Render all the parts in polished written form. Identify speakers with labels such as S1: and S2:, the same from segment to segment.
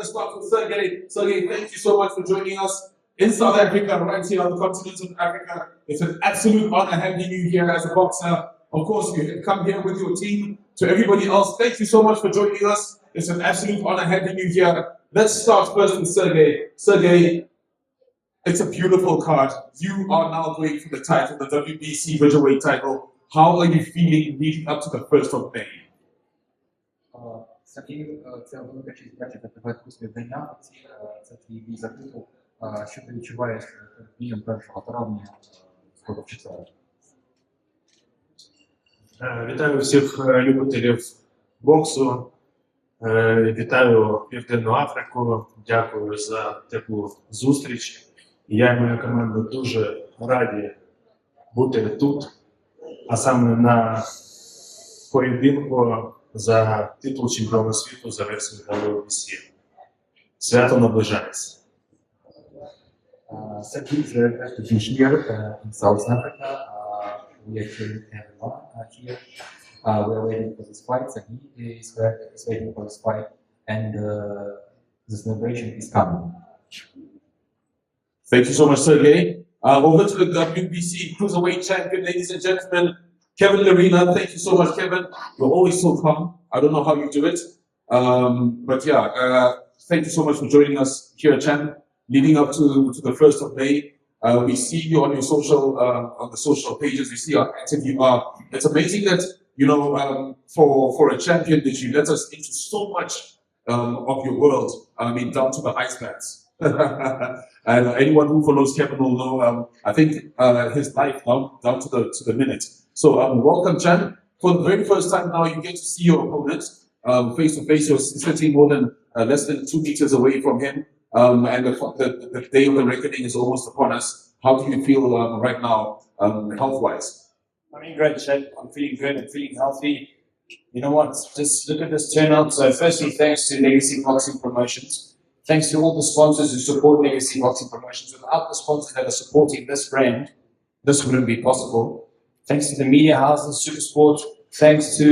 S1: to start with Serhiy. Serhiy, thank you so much for joining us in South Africa, right here on the continent of Africa. It's an absolute honor having you here as a boxer. Of course, you have come here with your team. To everybody else, thank you so much for joining us. It's an absolute honor having you here. Let's start first with Serhiy. Serhiy, it's a beautiful card. You are now going for the title, the WBC Bridgerweight title. How are you feeling leading up to the 1st of May?
S2: Serhiy, це велика честь бачити тебе тут співдання. Це твій бій за титул. Що ти відчуваєш перед бієм 1 травня скоро в четвер?
S3: Вітаю всіх любителів боксу. Вітаю Південну Африку. Дякую за теплу зустріч. Я і моя команда дуже раді бути тут, а саме на поєдинку за титул чемпіона світу за версією WBC. Свято наближається.
S2: Serhiy is very glad to be here in South Africa. We actually have a lot here. We are waiting for this fight. Serhiy is waiting for this fight, and the celebration is coming.
S1: Thank you so much, Serhiy. Over to the WBC Cruiserweight champion, ladies and gentlemen, Kevin Lerena. Thank you so much, Kevin. You're always so calm. I don't know how you do it. But yeah, thank you so much for joining us here at Chan. Leading up to the 1st of May, we see you on your on the social pages. We see how active you are. It's amazing that, you know, for a champion that you let us into so much of your world. I mean, down to the ice baths. And anyone who follows Kevin will know, I think his life down to the minute. So welcome, Chan. For the very first time now, you get to see your opponent face to face. You're sitting more than less than 2 meters away from him. And the day of the reckoning is almost upon us. How do you feel right now, health-wise?
S4: I'm in great shape. I'm feeling good. I'm feeling healthy. You know what? Just look at this turnout. So firstly, thanks to Legacy Boxing Promotions. Thanks to all the sponsors who support Legacy Boxing Promotions. Without the sponsors that are supporting this brand, this wouldn't be possible. Thanks to the media houses, Supersport. Thanks to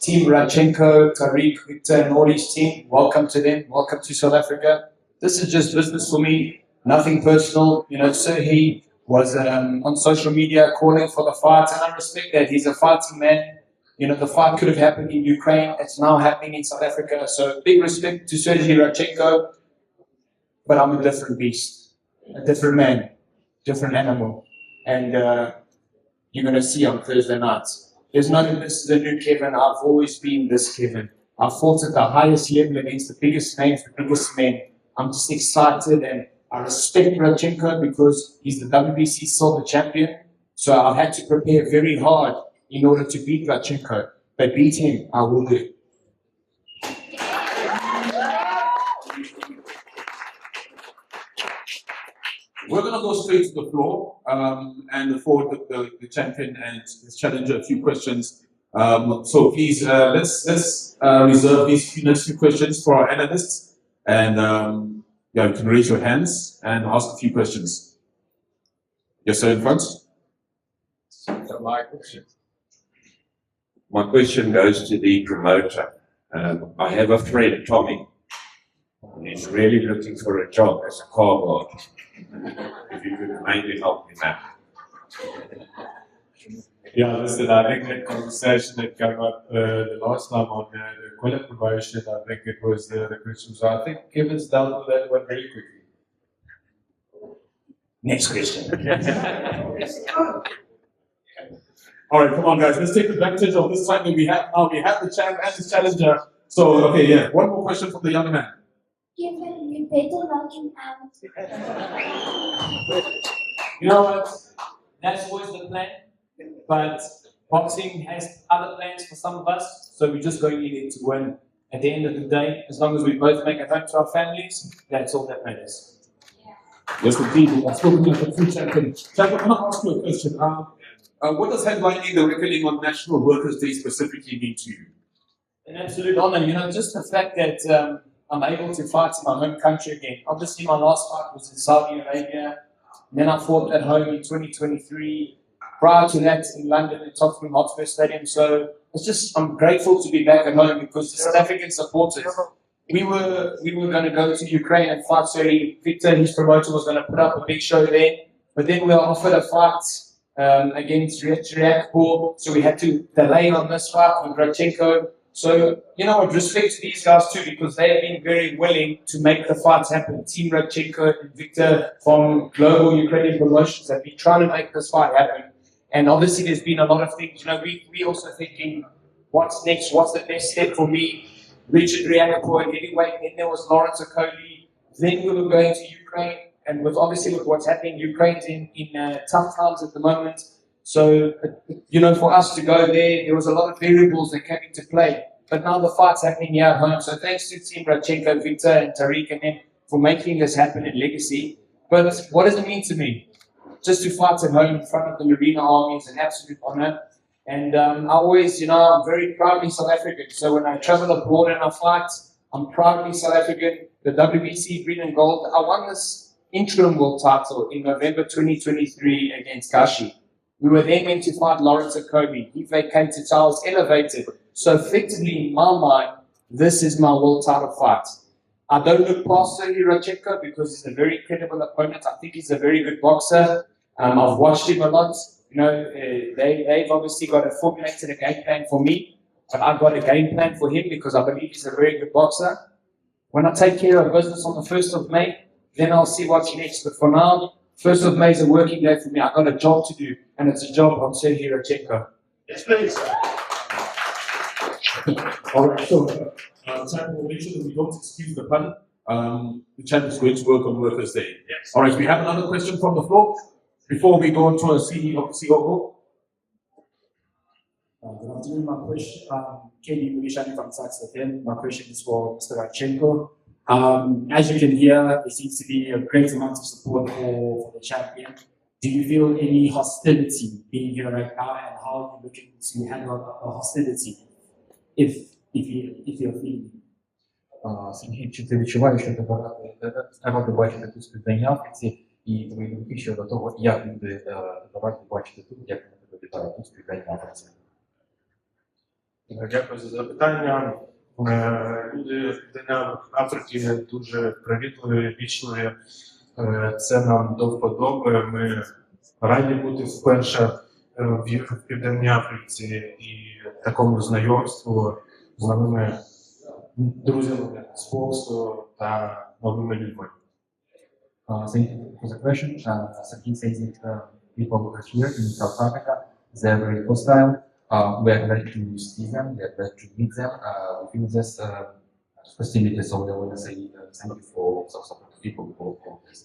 S4: Team Radchenko, Tariq, Victor, and all his team. Welcome to them. Welcome to South Africa. This is just business for me. Nothing personal. You know, Serhiy was on social media calling for the fight, and I respect that. He's a fighting man. You know, the fight could have happened in Ukraine. It's now happening in South Africa. So big respect to Serhiy Radchenko. But I'm a different beast, a different man, different animal. And you're going to see on Thursday night. There's none of this is a new Kevin. I've always been this Kevin. I fought at the highest level against the biggest names, the biggest men. I'm just excited, and I respect Radchenko because he's the WBC silver champion. So I've had to prepare very hard in order to beat Radchenko. But beat him, I will do.
S1: We're going to go straight to the floor and afford the champion and his challenger a few questions. So please, let's reserve these next few questions for our analysts. And yeah, you can raise your hands and ask a few questions. Yes, sir, in front.
S5: So my question goes to the promoter. I have a friend, Tommy. He's really looking for a job as a car guard. If you could maybe help me out.
S3: Yeah, listen, I think that conversation that came up the last time on the Quilla promotion, I think it was the question. So I think Kevin's dealt with that one very quickly.
S4: Next question.
S1: All right, come on, guys. Let's take advantage of this time that we have now. We have the champ and the challenger. So, okay, yeah. One more question from the young man.
S6: Kevin, you better knock him out.
S4: You know what? That's always the plan. But boxing has other plans for some of us. So we're just going in it to win. At the end of the day, as long as we both make it home to our families, that's all that matters.
S1: Yes, indeed. I've spoken to the true champion. Champion, I want to ask you a question. What does headlining the reckoning on National Workers' Day specifically mean to you?
S4: An absolute honor. You know, just the fact that I'm able to fight in my home country again. Obviously, my last fight was in Saudi Arabia. Then I fought at home in 2023. Prior to that, in London at Tottenham Hotspur Stadium. So it's just, I'm grateful to be back at home because the South African supporters, we were going to go to Ukraine and fight Serhiy. Victor, his promoter, was going to put up a big show there, but then we were offered a fight against Radchenko, so we had to delay on this fight with Radchenko. So, you know what, respect to these guys too, because they've been very willing to make the fights happen. Team Radchenko and Victor from Global Ukrainian Promotions have been trying to make this fight happen. And obviously there's been a lot of things, you know, we also thinking, what's next, what's the next step for me? Richard Radchenko at heavyweight, then there was Lawrence Okoli, then we were going to Ukraine, and with obviously with what's happening, Ukraine's in tough times at the moment. So, you know, for us to go there was a lot of variables that came into play. But now the fight's happening here at home. So thanks to Team Radchenko, Victor, and Tariq, and them for making this happen in Legacy. But what does it mean to me? Just to fight at home in front of the Lerena army is an absolute honor. And I always, you know, I'm very proudly South African. So when I travel abroad and I fight, I'm proudly South African. The WBC Green and Gold, I won this interim world title in November 2023 against Kashi. We were then meant to fight Lawrence Okoli. He vacated, so I was elevated. So effectively, in my mind, this is my world title fight. I don't look past Serhiy Radchenko because he's a very credible opponent. I think he's a very good boxer. I've watched him a lot. You know, they've obviously got a formulated a game plan for me, but I've got a game plan for him because I believe he's a very good boxer. When I take care of business on the 1st of May, then I'll see what's next. But for now, 1st of May is a working day for me. I've got a job to do, and it's a job on Serhiy Radchenko.
S1: Yes, please. All right, so time will make sure that we don't excuse the pun. The champ is going to work on Workers' Day. Yes. All right, we have another question from the floor before we go on to a CEO.
S7: Good afternoon. My question, Kenny Mulishani from Saks again. My question is for Mr. Radchenko. As you can hear, there seems to be a great amount of support for the champion. Do you feel any hostility being here right now, and how are you looking to handle a hostility if you're feeling?
S2: Сергій, чи ти відчуваєш, що тебе раді бачити тут співдання Африці, і твої думки щодо того, як люди раді бачити тут, як вони тебе вітають тут співдання Африці?
S3: Дякую за запитання. Люди Південної Африки дуже привітливі, вічливі. Це нам до вподоби. Ми раді бути вперше в Південній Африці і такому знайомству з новими друзями з боксу та новими людьми.
S2: Thank you for the question. Serhiy says that people here in South Africa, they're very hostile. We are glad to see them, we are glad to meet them. We feel this hostility, so we want to say thank you for South African people for this.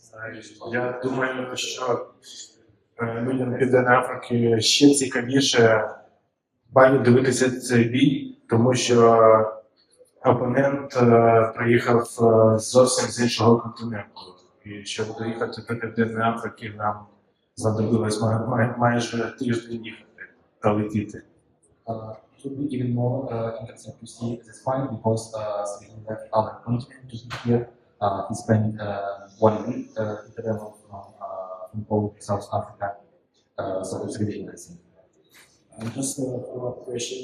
S3: Я думаю, що людям Південної Африки ще цікавіше дивитися цей бій, тому що опонент приїхав зовсім з іншого континенту. І щоб доїхати до Південної Африки, нам знадобилось майже тиждень їхати та летіти.
S2: It would be even more interesting to see this fight because Serhiy left our continent to be here. He spent 1 week in travel from South Africa, so it's really interesting.
S7: Just a follow-up question.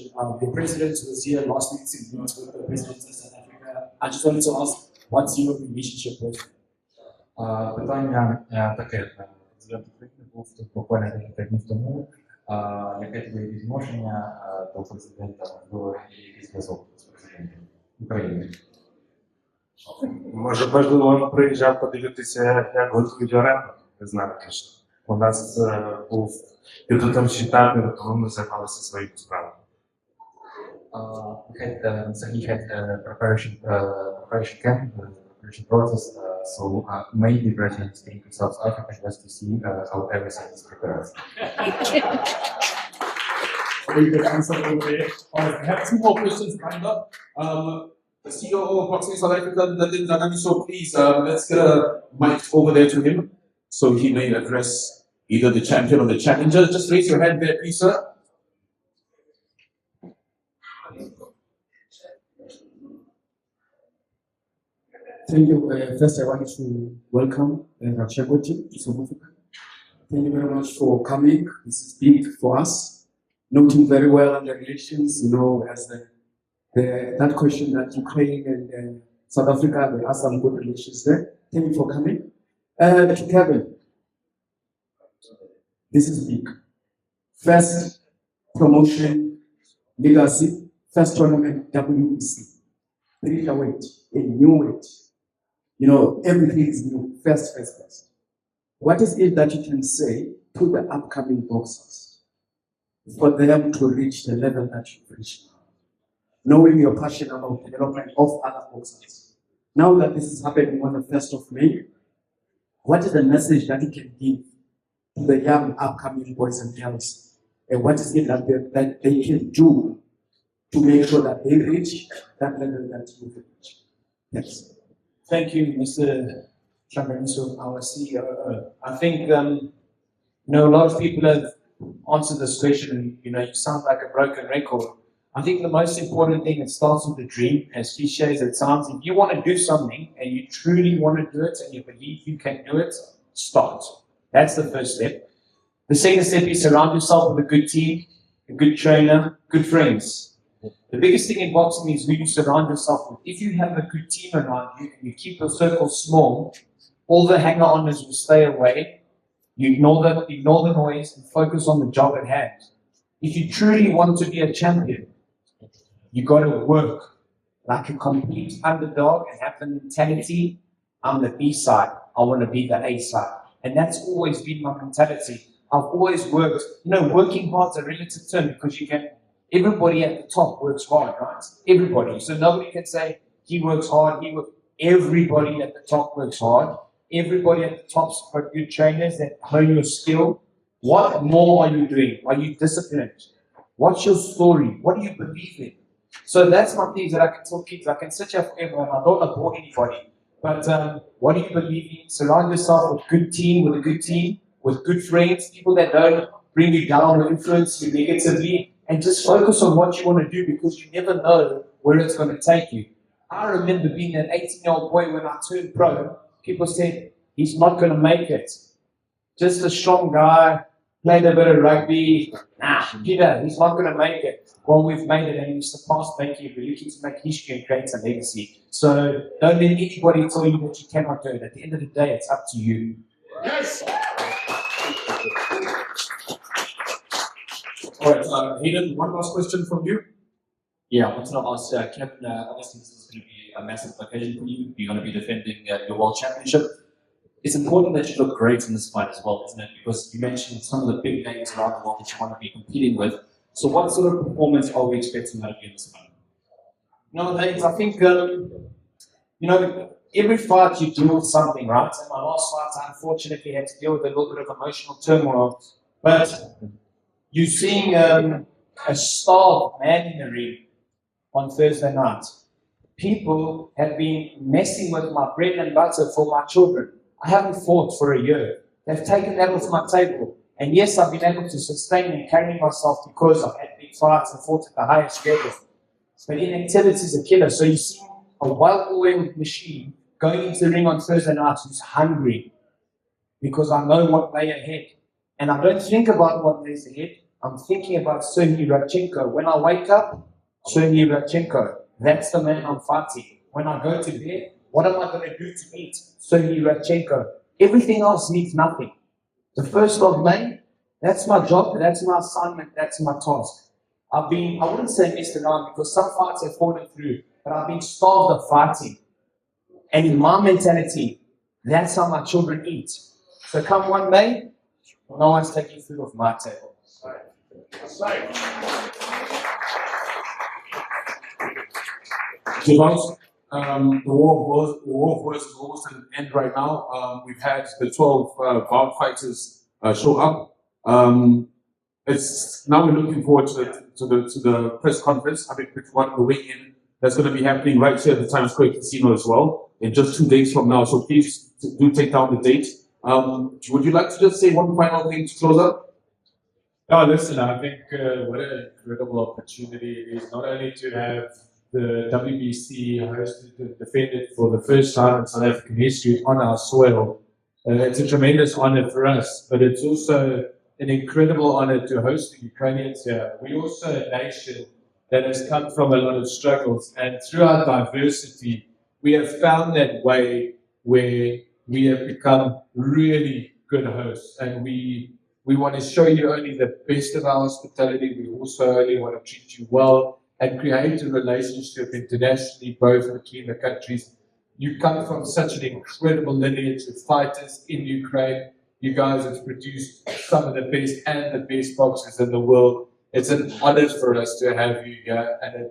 S7: The president was here last week to meet with the president of South Africa. I just wanted to ask, what's your relationship with him?
S2: Питання таке. Президент України був тут буквально декілька днів тому. Яке твоє відношення до президента, до який зв'язок з президентом України?
S3: Можливо, він приїжджав подивитися, як готують оренду. Не знаю точно. У нас був підготовчий табір, тому ми займалися своїми справами.
S2: Serhiy had preparation camp, preparation process. So maybe President came to South Africa just to see how everything is prepared.
S1: Very good answer over there. All right, we have 2 more questions lined up. The CEO of Boxing South Africa, Nadine Zanani, so please, let's get a mic over there to him so he may address either the champion or the challenger. Just raise your hand there, please, sir.
S7: Thank you. First, I wanted to welcome Radchenko to South Africa. Thank you very much for coming. This is big for us. Noting very well on the relations, you know, as that question that Ukraine and South Africa, there are some good relations there. Thank you for coming. To Kevin, this is big. First promotion, legacy, first tournament, WBC. Weight, a new weight. You know, everything is new. First. What is it that you can say to the upcoming boxers for them to reach the level that you've reached now? Knowing your passion about development of other boxers. Now that this is happening on the 1st of May, what is the message that you can give to the young upcoming boys and girls? And what is it that they can do to make sure that they reach that level that you've reached? Yes.
S4: Thank you, Mr. Shanganiso, our CEO. I think, you know, a lot of people have answered this question. You know, you sound like a broken record. I think the most important thing, it starts with the dream, as cliche as it sounds. If you want to do something and you truly want to do it and you believe you can do it, start. That's the first step. The second step is surround yourself with a good team, a good trainer, good friends. The biggest thing in boxing is who you surround yourself with. If you have a good team around you and you keep your circle small, all the hanger-oners will stay away. You ignore the noise and focus on the job at hand. If you truly want to be a champion, you got to work like a complete underdog and have the mentality, I'm the B side, I want to be the A side. And that's always been my mentality. I've always worked, you know, working hard is a relative term because everybody at the top works hard, right? Everybody. So nobody can say he works hard, everybody at the top works hard. Everybody at the top's got good trainers that hone your skill. What more are you doing? Are you disciplined? What's your story? What do you believe in? So that's my things that I can tell kids. I can sit here forever and I don't want to bore anybody. But what do you believe in? Surround yourself with a good team, with good friends, people that don't bring you down or influence you negatively, and just focus on what you want to do because you never know where it's going to take you. I remember being an 18-year-old boy when I turned pro. People said, he's not going to make it. Just a strong guy, played a bit of rugby. Peter, he's not going to make it. Well, we've made it and we've surpassed making it. We're looking to make history and create a legacy. So don't let anybody tell you that you cannot do it. At the end of the day, it's up to you.
S1: Yes! All right, Hayden, one last question from you.
S2: Yeah, I wanted to ask Kevin, obviously this is going to be a massive occasion for you. You're going to be defending your world championship. It's important that you look great in this fight as well, isn't it? Because you mentioned some of the big names around the world that you want to be competing with. So what sort of performance are we expecting out of you in this fight?
S4: No, thanks. I think, you know, every fight you deal with something, right? In my last fight, I unfortunately had to deal with a little bit of emotional turmoil. But you're seeing a star man in the ring on Thursday night. People have been messing with my bread and butter for my children. I haven't fought for a year. They've taken that off my table. And yes, I've been able to sustain and carry myself because I've had big fights and fought at the highest level. But inactivity is a killer. So you see a well-oiled machine going into the ring on Thursday night who's hungry because I know what lay ahead. And I don't think about what lays ahead. I'm thinking about Serhiy Radchenko. When I wake up, Serhiy Radchenko. That's the man I'm fighting. When I go to bed, what am I going to do to eat? Serhiy Radchenko. Everything else means nothing. The 1st of May, that's my job, that's my assignment, that's my task. I wouldn't say messed around because some fights have fallen through, but I've been starved of fighting. And in my mentality, that's how my children eat. So come 1 May, no one's taking food off my table.
S1: Javon, the war of words is almost at an end right now. We've had the 12 bout fighters show up. Now we're looking forward to the press conference. I mean, the weigh-in that's going to be happening right here at the Times Square Casino as well in just 2 days from now. So please do take down the date. Would you like to just say one final thing to close up?
S3: No, listen, I think what an incredible opportunity it is not only to have the WBC hosted and defended for the first time in South African history on our soil. It's a tremendous honor for us, but it's also an incredible honor to host the Ukrainians here. We're also a nation that has come from a lot of struggles, and through our diversity,
S8: we have found that way where we have become really good hosts, and we want to show you only the best of our hospitality. We also only want to treat you well and create a relationship internationally, both between the countries. You come from such an incredible lineage of fighters in Ukraine. You guys have produced some of the best and the best boxers in the world. It's an honor for us to have you here, and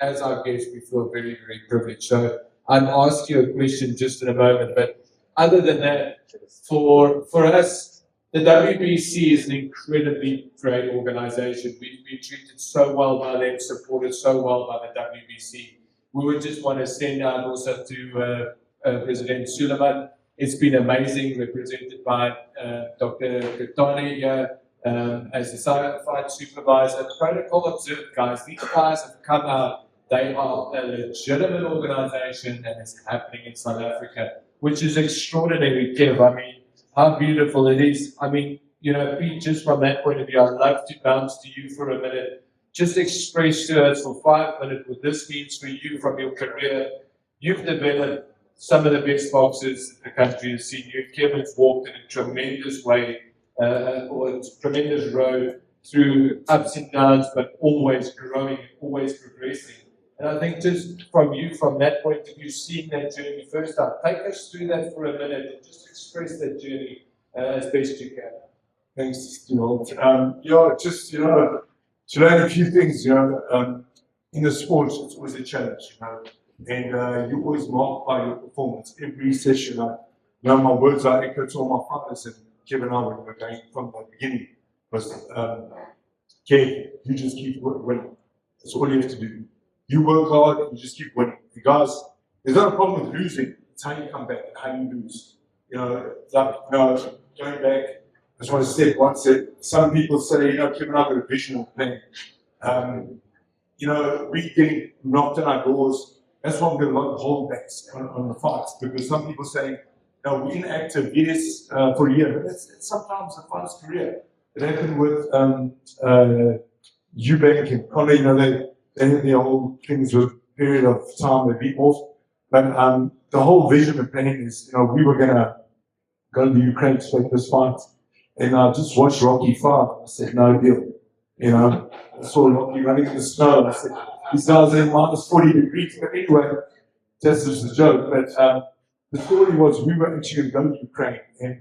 S8: as our guest, we feel very, very privileged. So I'll ask you a question just in a moment, but other than that, for us, the WBC is an incredibly great organization. We've been treated so well by them, supported so well by the WBC. We would just want to send out also to President Suleiman. It's been amazing, represented by Dr. Katani here as the fight supervisor. Protocol observed, guys. These guys have come out. They are a legitimate organization, and it's happening in South Africa, which is extraordinary, Kev. I mean, how beautiful it is. I mean, you know, Pete, just from that point of view, I'd love to bounce to you for a minute. Just express to us for 5 minutes what this means for you from your career. You've developed some of the best boxers the country has seen. Kevin's walked in a tremendous way, or a tremendous road through ups and downs, but always growing, always progressing. And I think just from you, from that point of view, seeing that journey first up, take us through that for a minute and just express that journey as best you can.
S9: Thanks, just, to learn a few things, in the sports, it's always a challenge, and you always mark by your performance. Every session, my words are echoed to all my fighters, and Kevin and I were going from the beginning was, Kev, you just keep winning. That's all you have to do. You work hard and you just keep winning. Guys, there's not a problem with losing. It's how you come back and how you lose. Going back, I just want to step one step. Some people say, Kevin and I got a vision of playing. We getting knocked on our doors. That's why I'm going to lot of holdbacks on the fights, because some people say, we're inactive, yes, for a year, but it's sometimes a fight's career. It happened with Eubank and Conor, they had their whole things with period of time they'd be off. But the whole vision of planning is, we were going to go to Ukraine to take this fight. And I just watched Rocky fight. I said, no deal. I saw Rocky running in the snow. I said, these guys are in minus 40 degrees. But anyway, that's just a joke. But the story was we were actually going to go to Ukraine. And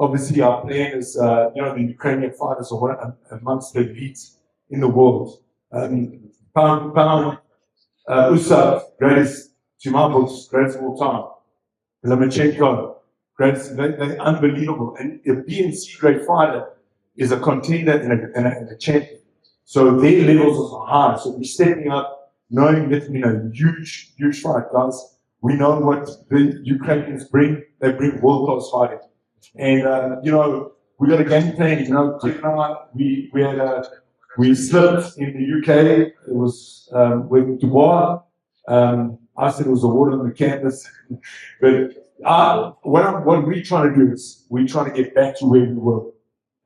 S9: obviously our plan is, the Ukrainian fighters are one amongst the elite in the world. Pound, Usyk, greatest, to my books, greatest of all time. Lomachenko, greatest, they're unbelievable. And a BNC grade fighter is a contender and a champion. So their levels are high. So we're stepping up, knowing that, huge, huge fight, guys. We know what the Ukrainians bring. They bring world-class fighting. And, we got a game plan. We slipped in the UK. It was with Dubois. I said it was a water on the canvas. But what we're trying to do is we're trying to get back to where we were.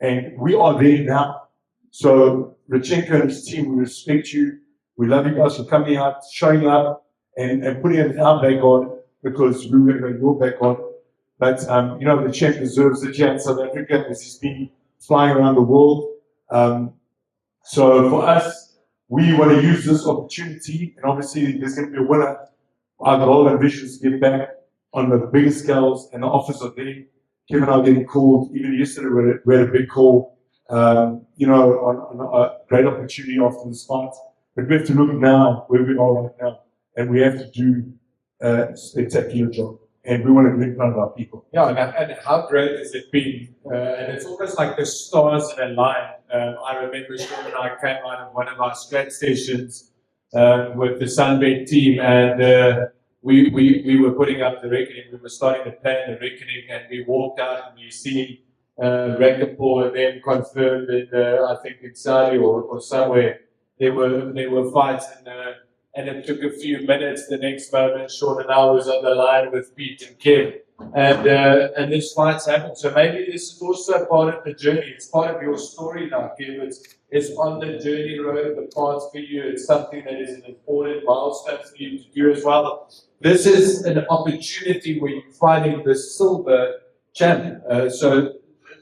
S9: And we are there now. So Radchenko and his team, we respect you. We love you guys for coming out, showing up, and putting it in our back on, because we were going to go your back on. But, the champ deserves it here in South Africa, as he's been flying around the world. So for us, we want to use this opportunity, and obviously there's going to be a winner. Our goal and vision is to get back on the bigger scales, and the offers are there. Kevin and I are getting called. Even yesterday we had a big call, on a great opportunity after this fight. But we have to look now where we are right now, and we have to do a spectacular job. And we want to do it in front of our people.
S8: Yeah, and how great has it been? And it's almost like the stars in a line. I remember Sean and I came out of one of our strat sessions with the SunBet team, and we were putting up the reckoning. We were starting to plan the reckoning, and we walked out and we seen Rakapur and then confirmed that I think in Saudi or somewhere there were fights, and it took a few minutes. The next moment, Sean and I was on the line with Pete and Kev, and this fight's happened. So maybe this is also part of the journey. It's part of your story now, Kev. It's on the journey road, the path for you. It's something that is an important milestone for you to do as well. This is an opportunity where you're fighting the silver champ. So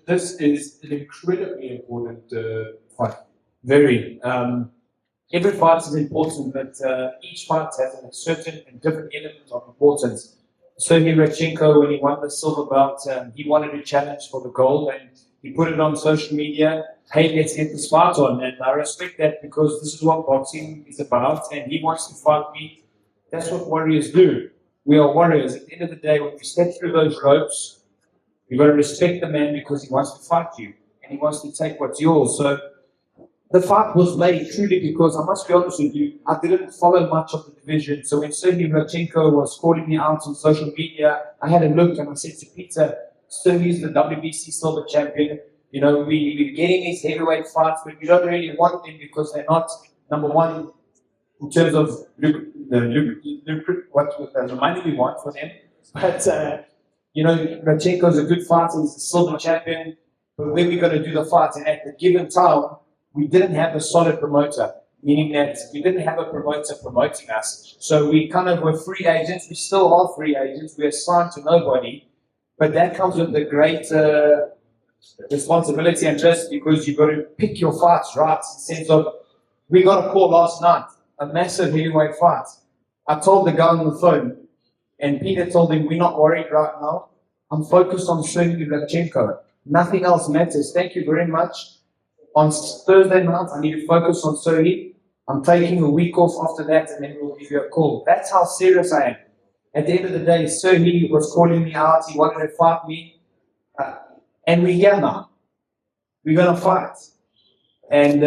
S8: this is an incredibly important fight.
S4: Very. Every fight is important, but each fight has a certain and different element of importance. Serhiy Radchenko, when he won the silver belt, he wanted a challenge for the gold, and he put it on social media. Hey, let's get this fight on, and I respect that because this is what boxing is about, and he wants to fight me. That's what warriors do. We are warriors. At the end of the day, when you step through those ropes, you've got to respect the man because he wants to fight you, and he wants to take what's yours. So the fight was made truly because, I must be honest with you, I didn't follow much of the division. So when Serhiy Radchenko was calling me out on social media, I had a look and I said to Peter, Serhiy's the WBC silver champion. You know, we're getting these heavyweight fights, but we don't really want them because they're not, number one, in terms of what the money we want for them. But, you know, Radchenko's a good fighter, he's the silver champion. But when we're going to do the fight, and at the given time, we didn't have a solid promoter, meaning that we didn't have a promoter promoting us. So we kind of were free agents. We still are free agents. We're signed to nobody. But that comes with a great responsibility and risk because you've got to pick your fights right. In the sense of, we got a call last night, a massive heavyweight fight. I told the guy on the phone, and Peter told him, we're not worried right now. I'm focused on Serhiy Radchenko. Nothing else matters. Thank you very much. On Thursday night, I need to focus on Serhiy. I'm taking a week off after that, and then we'll give you a call. That's how serious I am. At the end of the day, Serhiy was calling me out. He wanted to fight me. And we're here now. We're going to fight. And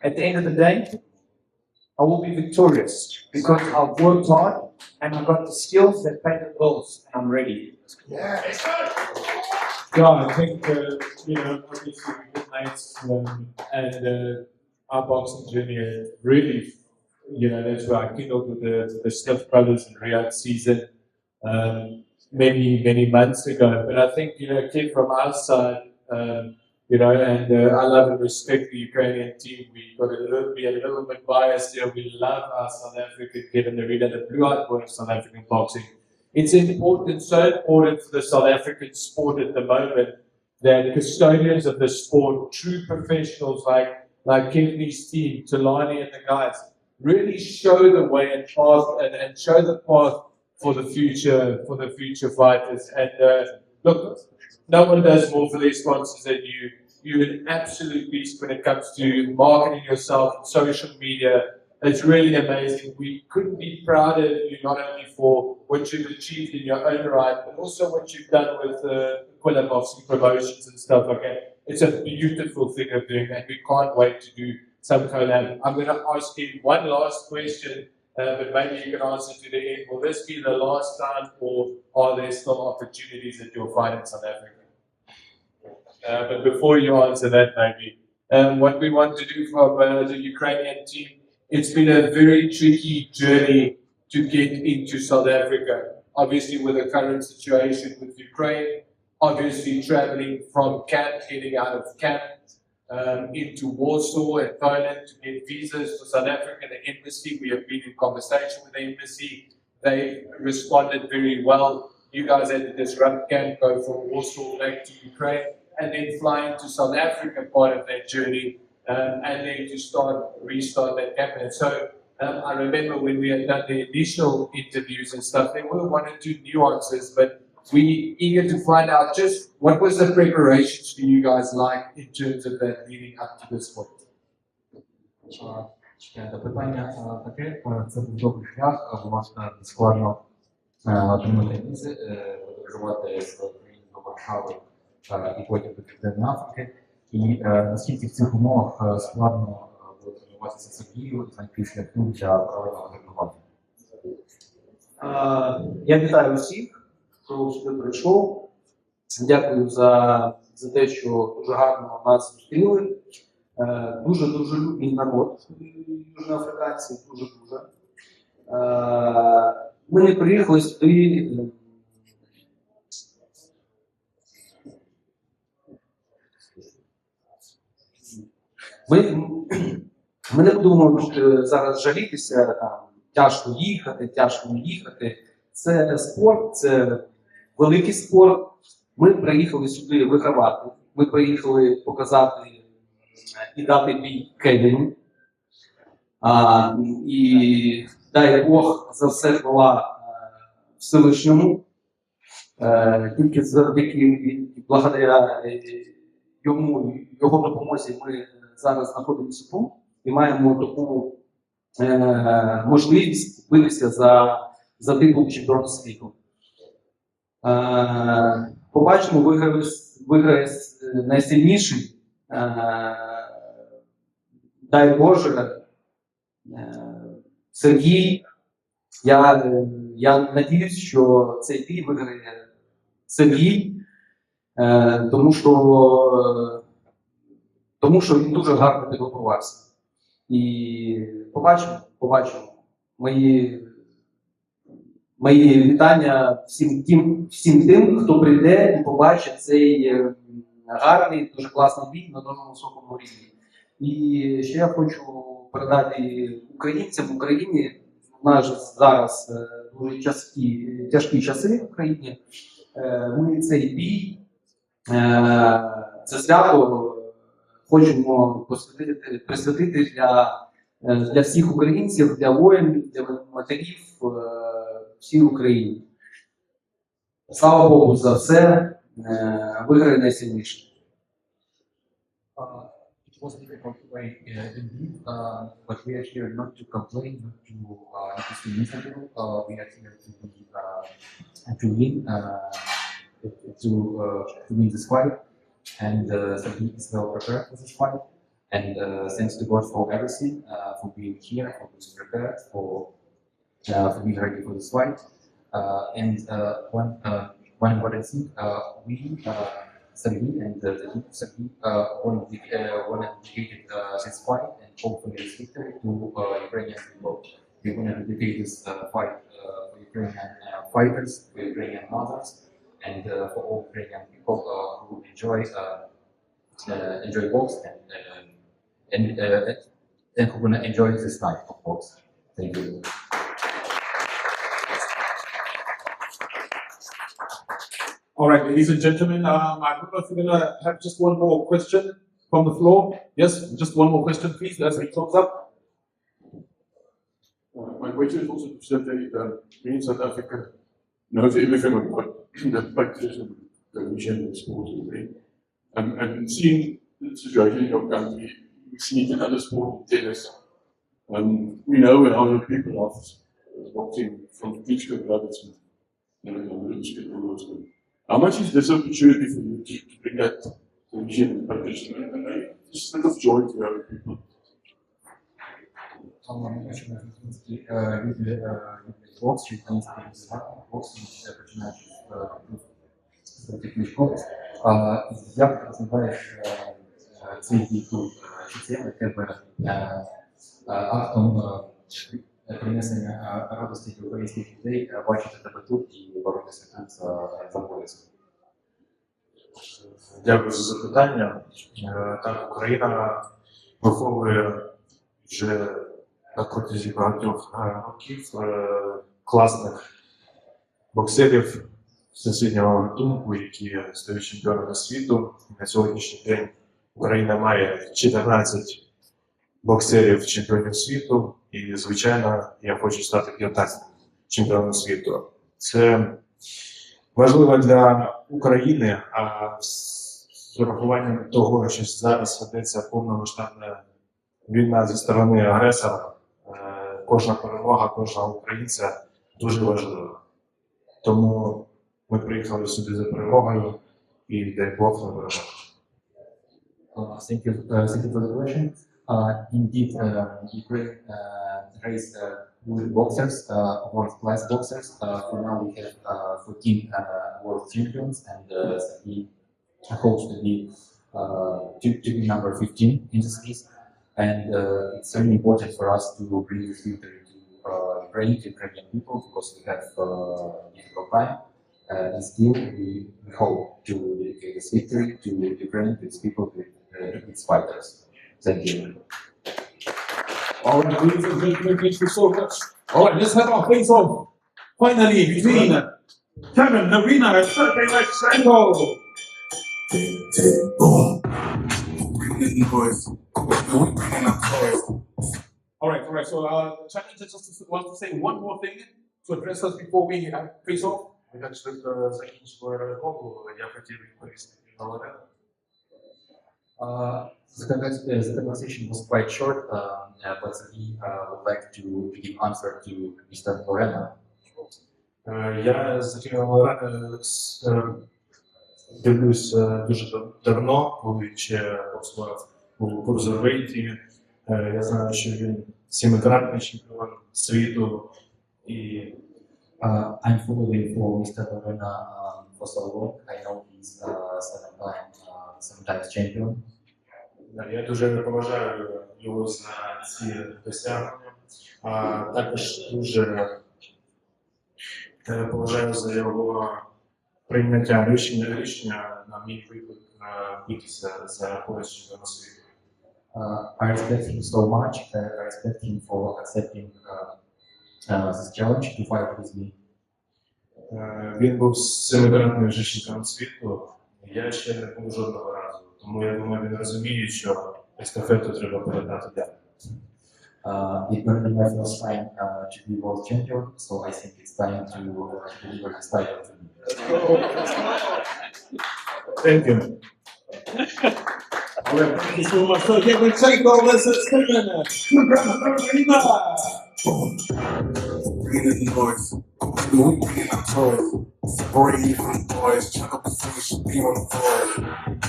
S4: at the end of the day, I will be victorious because I've worked hard and I've got the skills that pay the bills, and I'm ready.
S8: Yeah, I think, you know, obviously we good mates, and our boxing journey really, you know, that's where I kindled with the Stiff Brothers in Riyadh season many months ago. But I think, you know, Kev, from our side, you know, and I love and respect the Ukrainian team. We got be a little bit biased here. We love our South African Kevin Lerena, the blue-eyed boy of South African boxing. It's important, so important for the South African sport at the moment that custodians of the sport, true professionals like Kevney's team, Talani and the guys, really show the way and path and show the path for the future fighters. And look, no one does more for their sponsors than you. You're an absolute beast when it comes to marketing yourself on social media. It's really amazing. We couldn't be prouder of you, not only for what you've achieved in your own right, but also what you've done with Quilla Boxing promotions and stuff like that. It's a beautiful thing of doing, and we can't wait to do some collab. I'm going to ask you one last question, but maybe you can answer to the end. Will this be the last time, or are there still opportunities that you'll find in South Africa? But before you answer that, maybe, what we want to do for the Ukrainian team, it's been a very tricky journey to get into South Africa. Obviously, with the current situation with Ukraine, obviously traveling from camp, heading out of camp into Warsaw and Poland to get visas for South Africa, the embassy. We have been in conversation with the embassy. They responded very well. You guys had to disrupt camp, go from Warsaw back to Ukraine, and then fly into South Africa, part of that journey. And then to restart that campaign. So I remember when we had done the initial interviews and stuff, there were one or two nuances, but we eager to find out just what was the preparations for you guys like in terms of that leading up to this point.
S2: Питання таке, це був довгий шлях, власне, складно отримати візи, подорожувати з України до Варшави і потім до Південної Африки. І наскільки в цих умовах складно тренуватися Сергію і знайти шляхи для правильного тренування?
S10: Я вітаю усіх, хто сюди прийшов. Дякую за те, що дуже гарно нас зустріли. Дуже дружелюбний народ, южноафриканці, дуже. Ми не приїхали сюди Ми не будемо зараз жалітися, там, тяжко їхати, тяжко не їхати. Це спорт, це великий спорт. Ми приїхали сюди вигравати. Ми приїхали показати і дати бій Кевіну. І дай Бог за все хвала Всевишньому. Тільки завдяки, благодаря йому, його допомозі ми зараз знаходимося тут і маємо таку можливість битися за титул чемпіона світу. Побачимо, виграє найсильніший. Дай Боже, Сергій. Я надіюсь, що цей бій виграє Серхій, тому що він дуже гарно підготувався. І побачимо. Мої вітання всім тим, хто прийде і побачить цей гарний, дуже класний бій на дуже високому рівні. І ще я хочу передати українцям в Україні. У нас зараз дуже тяжкі часи в Україні. Ми цей бій, це свято хочемо присвятити для всіх українців, для воїнів, для матерів всій Україні. Слава Богу за все, виграє найсильніший.
S2: It was a difficult way indeed, but we are here not to complain, not to be miserable. We are here to win, to win this fight, and Serhiy is well prepared for this fight. And thanks to God for everything, for being here, for being prepared, for being ready for this fight. And one important thing, we. Serhiy and the team of Serhiy want to dedicate this fight and hopefully this victory to Ukrainian people. We want to dedicate this fight for Ukrainian fighters, for Ukrainian mothers, and for all Ukrainian people who enjoy box and who want to enjoy this night of box. Thank you.
S1: All right, ladies and gentlemen, I don't know if we're gonna have just one more question from the floor. Yes, just one more question, please, as we close up.
S9: My question is also to say that we in South Africa know everything about the practice of television and sports. And seeing the situation in your country, we see it in other sports, tennis. We know how the people are watching from Klitschko brothers and how much is this opportunity for you to bring that television and practice and just a lot of joy to other people?
S2: Як називаєш цей бій тут? Чи це для тебе актом принесення радості для українських людей бачити тебе тут і боротися тут за пояс?
S3: Дякую за запитання. Так, Україна виховує вже на протязі багатьох років класних боксерів всесвітнього гатунку, які стають чемпіонами світу. На сьогоднішній день Україна має 14 боксерів чемпіонів світу, і, звичайно, я хочу стати 15 чемпіоном світу. Це важливо для України, а з урахуванням того, що зараз ведеться повномасштабна війна зі сторони агресора, кожна перемога, кожного українця дуже важлива. Тому ми приїхали сюди за перемогою і дай Бог на перемогу.
S2: Thank you for the question. Indeed, Ukraine raised good boxers, world-class boxers. For now, we have 14 world champions, and he hopes to be number 15 in this list. And it's really important for us to bring this victory to Ukrainian people because we have difficult time. And still, we hope to dedicate this victory to Ukraine, to its people, to its fighters. Thank you.
S1: All right, ladies and gentlemen, thank you so much. All right, let's have our face off. Finally, between Kevin, Lerena, and Serhiy Radchenko. All right. So, the challenger just wants to say one more thing to address us before we face off.
S3: Ми так швидко закінчили розмову, я хотів відповісти на Лорену.
S2: The conversation was quite short, but he would like to give answer to Mr. Lerena.
S3: Я за Серхієм Лорена дивлюсь дуже давно, коли ще працював у Bridgerweight. Я знаю, що він 7-кратний чемпіон світу. І
S2: I'm following for Mr. Lerena for so long. I know he's seven times champion.
S3: Я дуже поважаю його за ці досягнення, а також дуже поважаю за його прийняття рішення на мій виклик битися за пояс чемпіона світу.
S2: I respect him so much. I respect him for accepting this challenge to fight with me.
S3: Він був 7-кратний вже чемпіон світу, я ще не був жодного разу. Тому я думаю, він розуміє, що естафету треба передати далі.
S2: It will be my first time to be world champion, so I think it's time to deliver this title to me.
S3: Thank you.
S1: All right, thank you so much. So, Kevin Radchenko versus Kevin. Lerena.
S11: Bringing the noise, we bringing the toys. Separating from the boys, chuck up the food, should be on the floor.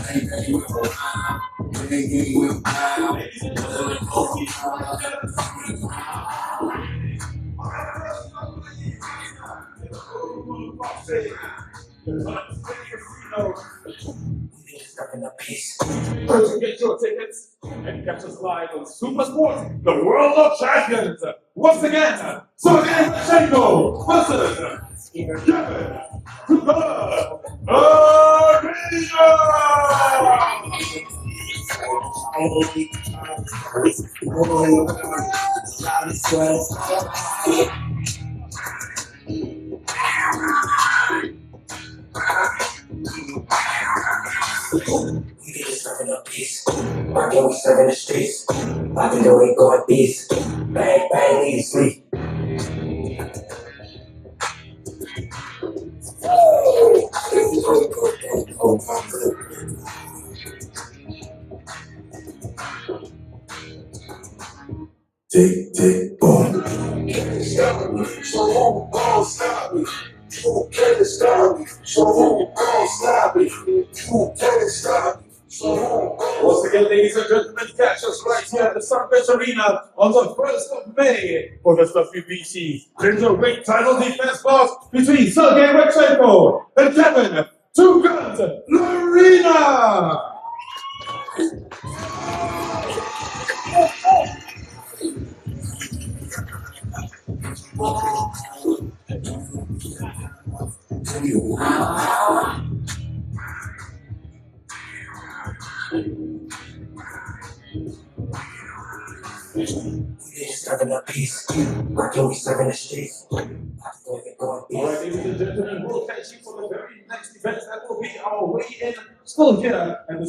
S11: Bang, bang, you will wild. Bang, you will wild.
S1: First, get your tickets and catch us live on Super Sports, the World of Champions. Once again, Serhiy Radchenko versus Kevin
S11: We just serving a piece. Rockin', we serving the streets. Poppin' the way, going beast. Bang, bang, leave sleep. Tick, tick, boom. Can't stop me, so who gon' stop me? Who can't stop me? So who gon' stop me? Who can't stop me? So who gon'
S1: Once again, ladies and gentlemen, catch us right here at the SunBet Arena on the 1st of May for the WBC Bridgerweight title defense bout between Serhiy Radchenko and Kevin Two Guns Lerena.
S11: serving a piece. Rockin', we serving the streets.
S1: All right, ladies and gentlemen, we'll catch you for the very next event. That will be our weigh-in still here at the